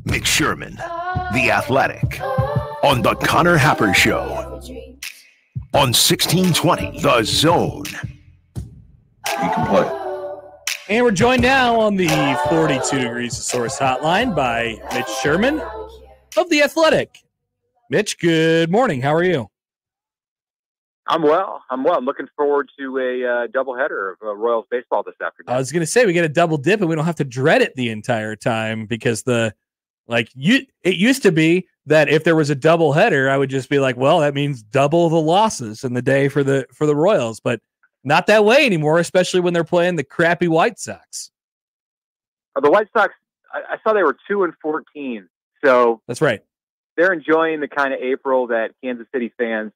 Mitch Sherman, The Athletic, on the Connor Happer Show, on 1620 The Zone. You can play. And we're joined now on the 42 Degrees of Source hotline by Mitch Sherman of The Athletic. Mitch, good morning. How are you? I'm well. I'm looking forward to a doubleheader of Royals baseball this afternoon. I was going to say we get a double dip and we don't have to dread it the entire time because it used to be that if there was a doubleheader, I would just be like, well, that means double the losses in the day for the Royals, but not that way anymore, especially when they're playing the crappy White Sox. The White Sox, I saw they were 2-14, so that's right. They're enjoying the kind of April that Kansas City fans.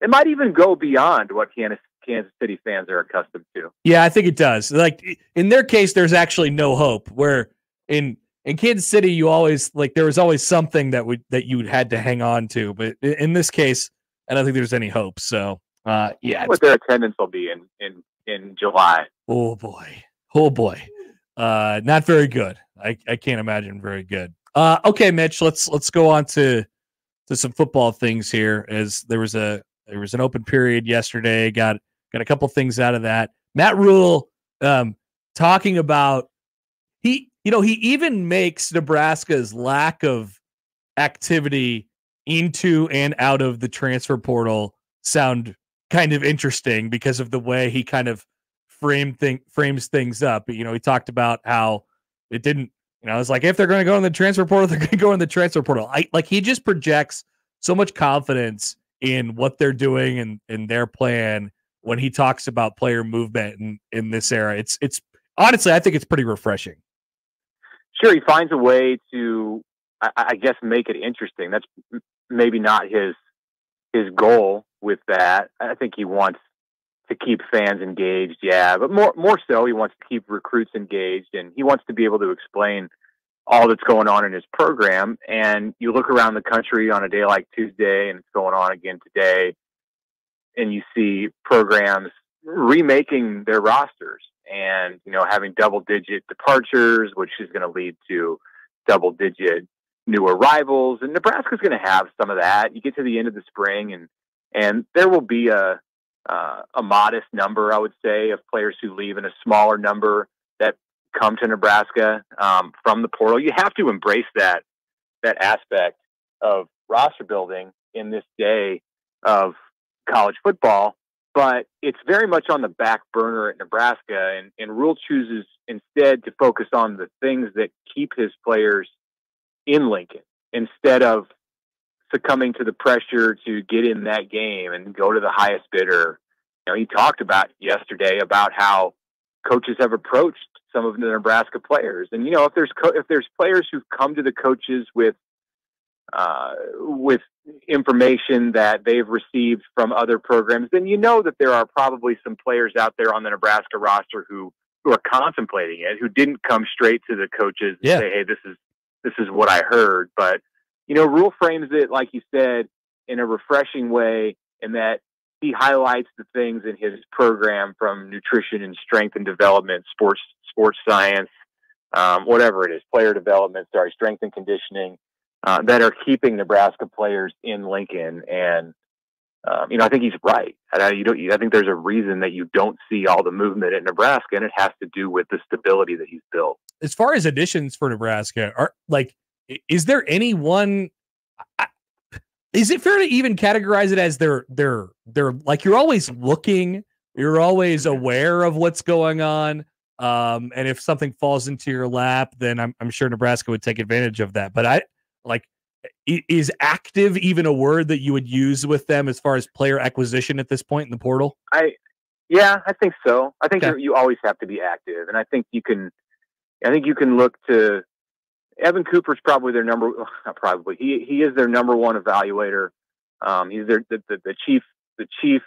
It might even go beyond what Kansas City fans are accustomed to. Yeah, I think it does. Like in their case, there's actually no hope. Where in Kansas City, you always there was always something that you had to hang on to. But in this case, I don't think there's any hope. So yeah, what their attendance will be in July. Oh boy, not very good. I can't imagine very good. Okay, Mitch, let's go on to some football things here. As there was an open period yesterday. Got a couple things out of that. Matt Rhule talking about he even makes Nebraska's lack of activity into and out of the transfer portal sound kind of interesting because of the way he kind of frames things up. He talked about how it didn't. It's like if they're going to go in the transfer portal, they're going to go in the transfer portal. He just projects so much confidence in what they're doing and in their plan when he talks about player movement in this era. It's honestly, I think it's pretty refreshing. Sure, he finds a way to, I guess, make it interesting. That's maybe not his goal with that. I think he wants to keep fans engaged, yeah, but more so, he wants to keep recruits engaged, and he wants to be able to explain all that's going on in his program. And you look around the country on a day like Tuesday, and it's going on again today, and you see programs remaking their rosters and, having double-digit departures, which is going to lead to double-digit new arrivals. And Nebraska's going to have some of that. You get to the end of the spring, and there will be a modest number, I would say, of players who leave and a smaller number that come to Nebraska from the portal. You have to embrace that aspect of roster building in this day of college football, but it's very much on the back burner at Nebraska, and Rhule chooses instead to focus on the things that keep his players in Lincoln instead of succumbing to the pressure to get in that game and go to the highest bidder. He talked about yesterday about how coaches have approached some of the Nebraska players. And, if there's players who've come to the coaches with information that they've received from other programs, then that there are probably some players out there on the Nebraska roster who are contemplating it, who didn't come straight to the coaches and say, hey, this is what I heard. But, Rhule frames it, like you said, in a refreshing way, in that he highlights the things in his program, from nutrition and strength and development, sports science, whatever it is, strength and conditioning, that are keeping Nebraska players in Lincoln. And, I think he's right. I think there's a reason that you don't see all the movement in Nebraska, and it has to do with the stability that he's built. As far as additions for Nebraska, is there any one? Is it fair to even categorize it as they're like, you're always looking, you're always aware of what's going on, and if something falls into your lap, then I'm sure Nebraska would take advantage of that. But is active even a word that you would use with them as far as player acquisition at this point in the portal? I think so. I think you always have to be active, and I think you can look to Evan Cooper's probably their he is their number one evaluator. He's the chief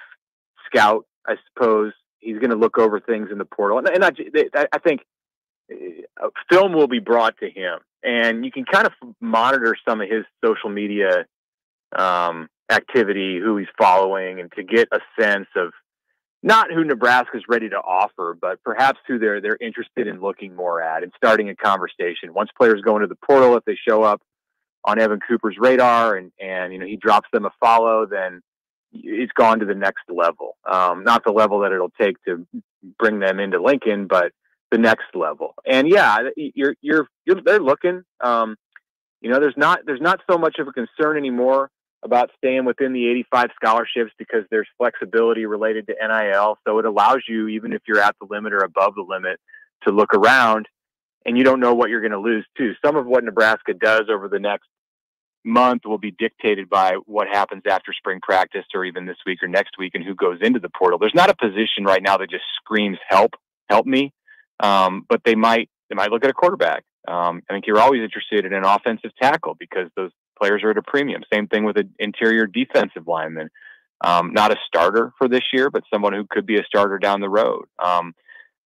scout, I suppose. He's going to look over things in the portal, and I think film will be brought to him, and you can kind of monitor some of his social media activity, who he's following, and to get a sense of not who Nebraska's ready to offer, but perhaps who they're interested in looking more at and starting a conversation. Once players go into the portal, if they show up on Evan Cooper's radar and he drops them a follow, then it's gone to the next level. Not the level that it'll take to bring them into Lincoln, but the next level. And yeah, they're looking. There's not so much of a concern anymore about staying within the 85 scholarships because there's flexibility related to NIL. So it allows you, even if you're at the limit or above the limit, to look around, and you don't know what you're going to lose too. Some of what Nebraska does over the next month will be dictated by what happens after spring practice or even this week or next week and who goes into the portal. There's not a position right now that just screams help me. But they might look at a quarterback. I think you're always interested in an offensive tackle because those players are at a premium. Same thing with an interior defensive lineman. Not a starter for this year, but someone who could be a starter down the road.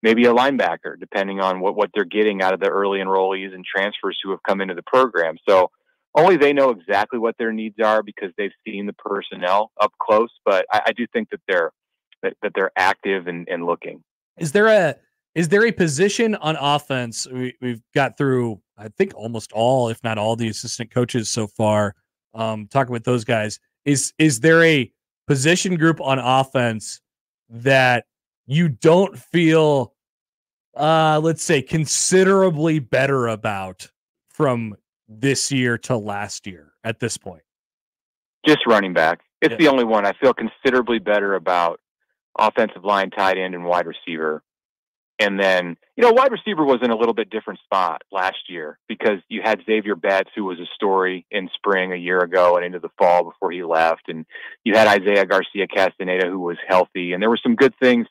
Maybe a linebacker, depending on what they're getting out of the early enrollees and transfers who have come into the program. So only they know exactly what their needs are because they've seen the personnel up close. But I do think that they're active and looking. Is there a position on offense? We've got through, I think, almost all, if not all, the assistant coaches so far. Talking with those guys, is there a position group on offense that you don't feel, let's say, considerably better about from this year to last year at this point? Just running back. It's the only one I feel considerably better about. Offensive line, tight end, and wide receiver. And then, wide receiver was in a little bit different spot last year because you had Xavier Betts, who was a story in spring a year ago and into the fall before he left. And you had Isaiah Garcia-Castaneda, who was healthy. And there were some good things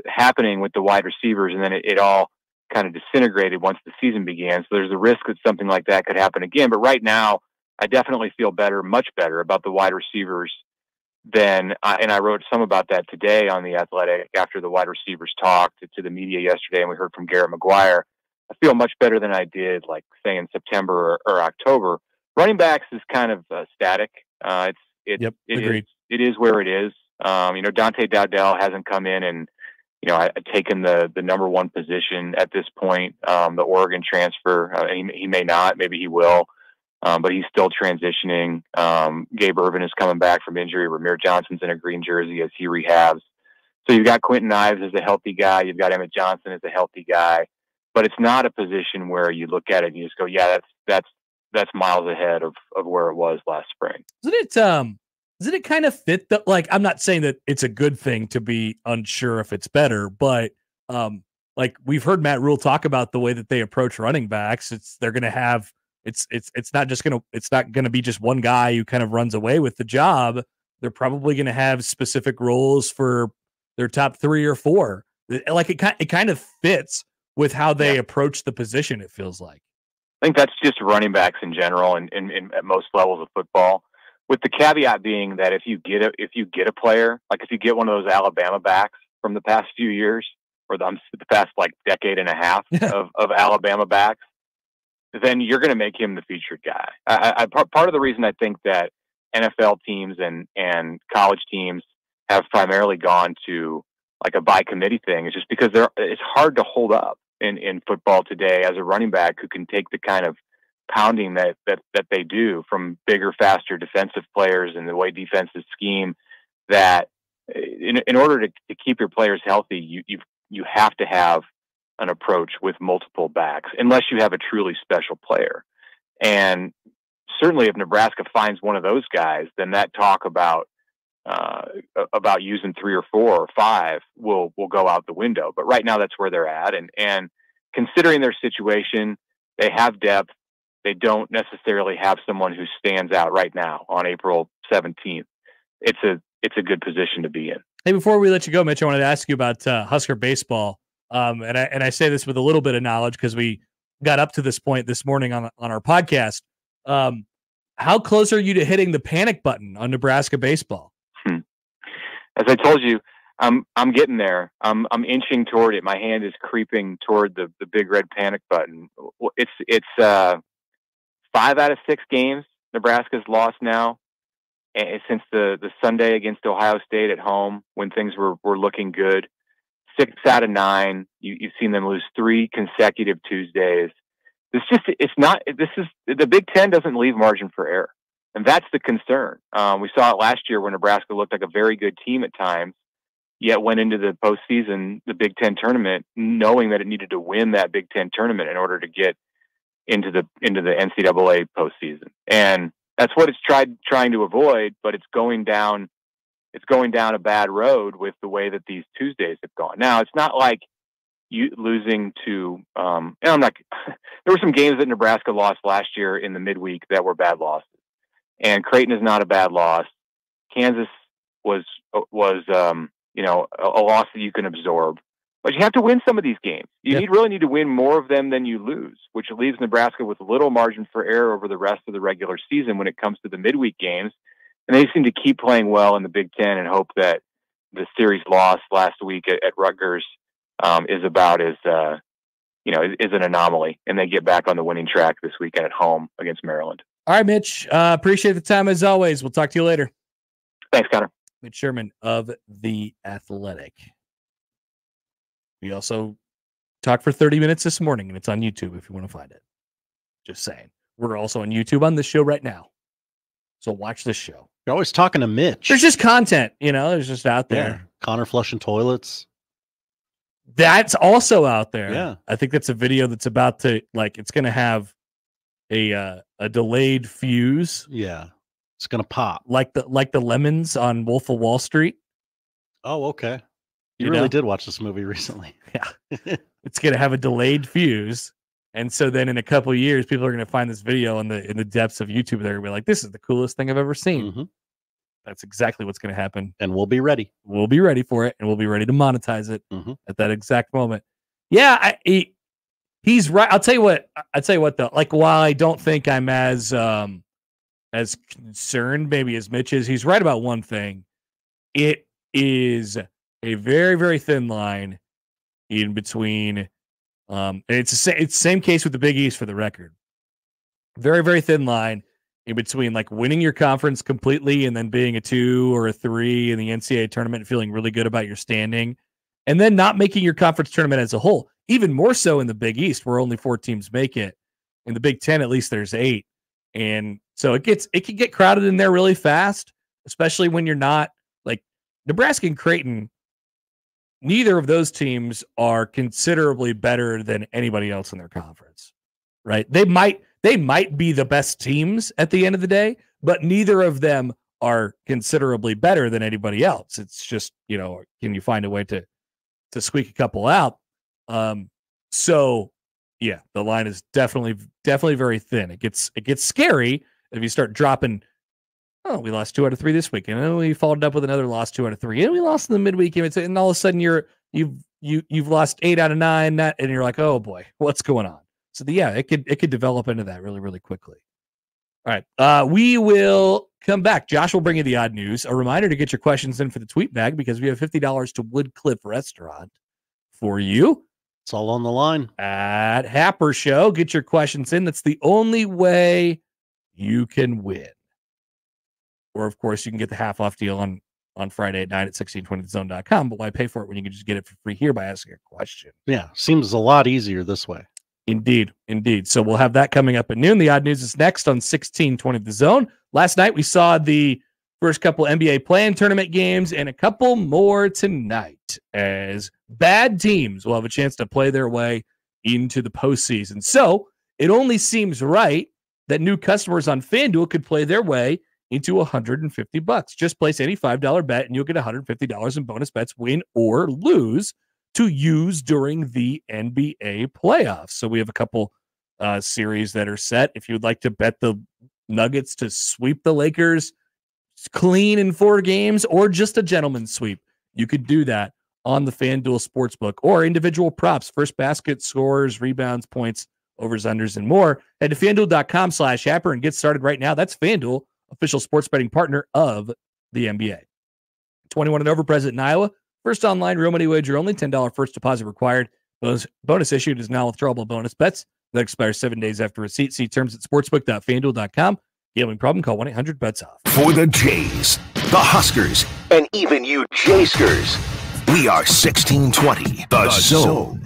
happening with the wide receivers. And then it all kind of disintegrated once the season began. So there's a risk that something like that could happen again. But right now, I definitely feel much better about the wide receivers and I wrote some about that today on The Athletic after the wide receivers talked to the media yesterday, and we heard from Garrett McGuire. I feel much better than I did, like, say, in September or October. Running backs is kind of static. It is where it is. Dante Dowdell hasn't come in and, taken the number one position at this point. The Oregon transfer, he may not, maybe he will. But he's still transitioning. Gabe Irvin is coming back from injury. Ramir Johnson's in a green jersey as he rehabs. So you've got Quentin Ives as a healthy guy. You've got Emmett Johnson as a healthy guy. But it's not a position where you look at it and you just go, yeah, that's miles ahead of where it was last spring. Doesn't it kind of fit I'm not saying that it's a good thing to be unsure if it's better, but we've heard Matt Rhule talk about the way that they approach running backs. They're going to have. It's not gonna be just one guy who kind of runs away with the job. They're probably gonna have specific roles for their top 3 or 4. It kind of fits with how they approach the position. It feels like. I think that's just running backs in general and at most levels of football, with the caveat being that if you get a player, like if you get one of those Alabama backs from the past few years or the past decade and a half of Alabama backs, then you're going to make him the featured guy. Part of the reason I think that NFL teams and college teams have primarily gone to a by committee thing is just because it's hard to hold up in football today as a running back who can take the kind of pounding that they do from bigger, faster defensive players and the way defenses scheme, that in order to keep your players healthy, you have to have an approach with multiple backs, unless you have a truly special player. And certainly if Nebraska finds one of those guys, then that talk about using 3 or 4 or 5 will go out the window. But right now that's where they're at. And considering their situation, they have depth. They don't necessarily have someone who stands out right now on April 17th. It's a good position to be in. Hey, before we let you go, Mitch, I wanted to ask you about Husker baseball. And I say this with a little bit of knowledge because we got up to this point this morning on our podcast. How close are you to hitting the panic button on Nebraska baseball? As I told you, I'm getting there. I'm inching toward it. My hand is creeping toward the big red panic button. It's 5 out of 6 games Nebraska's lost now. since the Sunday against Ohio State at home when things were looking good. 6 out of 9. You've seen them lose 3 consecutive Tuesdays. The Big Ten doesn't leave margin for error. And that's the concern. We saw it last year where Nebraska looked like a very good team at times, yet went into the postseason, the Big Ten tournament, knowing that it needed to win that Big Ten tournament in order to get into the NCAA postseason. And that's what it's trying to avoid, but it's going down a bad road with the way that these Tuesdays have gone. Now, it's not like you losing to, and I'm not, there were some games that Nebraska lost last year in the midweek that were bad losses. And Creighton is not a bad loss. Kansas was a loss that you can absorb. But you have to win some of these games. You really need to win more of them than you lose, which leaves Nebraska with little margin for error over the rest of the regular season when it comes to the midweek games. And they seem to keep playing well in the Big Ten and hope that the series loss last week at Rutgers is about is an anomaly, and they get back on the winning track this weekend at home against Maryland. All right, Mitch. Appreciate the time as always. We'll talk to you later. Thanks, Connor. Mitch Sherman of The Athletic. We also talked for 30 minutes this morning, and it's on YouTube if you want to find it. Just saying. We're also on YouTube on this show right now. So watch this show. You're always talking to Mitch. There's just content, there's just out there. Yeah. Connor flushing toilets. That's also out there. Yeah. I think that's a video that's about to, it's going to have a delayed fuse. Yeah. It's going to pop. Like the lemons on Wolf of Wall Street. Oh, okay. You really did watch this movie recently. Yeah. It's going to have a delayed fuse. And so then in a couple of years, people are going to find this video in the depths of YouTube. They're going to be like, this is the coolest thing I've ever seen. Mm-hmm. That's exactly what's going to happen. And we'll be ready. We'll be ready for it, and we'll be ready to monetize it at that exact moment. Yeah, he's right. I'll tell you what though. While I don't think I'm as concerned maybe as Mitch is, he's right about one thing. It is a very, very thin line in between. It's the same case with the Big East for the record. Very, very thin line in between winning your conference completely and then being a 2 or a 3 in the NCAA tournament and feeling really good about your standing, and then not making your conference tournament as a whole. Even more so in the Big East, where only 4 teams make it. In the Big Ten, at least there's 8. And so it can get crowded in there really fast, especially when you're not Nebraska and Creighton. Neither of those teams are considerably better than anybody else in their conference, right? They might be the best teams at the end of the day, but neither of them are considerably better than anybody else. It's just, can you find a way to squeak a couple out? So yeah, the line is definitely very thin. It gets scary if you start dropping. Oh, we lost 2 out of 3 this week, and we followed up with another loss 2 out of 3, and we lost in the midweek game, and all of a sudden you've lost 8 out of 9, and you're like, oh boy, what's going on? So it could develop into that really, really quickly. All right, we will come back. Josh will bring you the odd news. A reminder to get your questions in for the tweet bag because we have $50 to Woodcliff Restaurant for you. It's all on the line at Happer Show. Get your questions in. That's the only way you can win. Or, of course, you can get the half-off deal on Friday at 9 at 1620thezone.com. But why pay for it when you can just get it for free here by asking a question? Yeah, seems a lot easier this way. Indeed. So we'll have that coming up at noon. The odd news is next on 1620 The Zone. Last night we saw the first couple NBA play-in tournament games and a couple more tonight as bad teams will have a chance to play their way into the postseason. So it only seems right that new customers on FanDuel could play their way into $150. Just place any $5 bet and you'll get $150 in bonus bets, win or lose, to use during the NBA playoffs. So we have a couple series that are set. If you'd like to bet the Nuggets to sweep the Lakers clean in 4 games or just a gentleman's sweep, you could do that on the FanDuel Sportsbook, or individual props, first basket, scores, rebounds, points, overs, unders, and more. Head to FanDuel.com/Happer and get started right now. That's FanDuel, official sports betting partner of the NBA. 21 and over, present in Iowa. First online, real money wager only. $10 first deposit required. Bonus issued is now withdrawable bonus bets that expires 7 days after receipt. See terms at sportsbook.fanduel.com. Gambling problem? Call 1-800-BETS-OFF. For the Jays, the Huskers, and even you Jayskers, we are 1620 The Zone.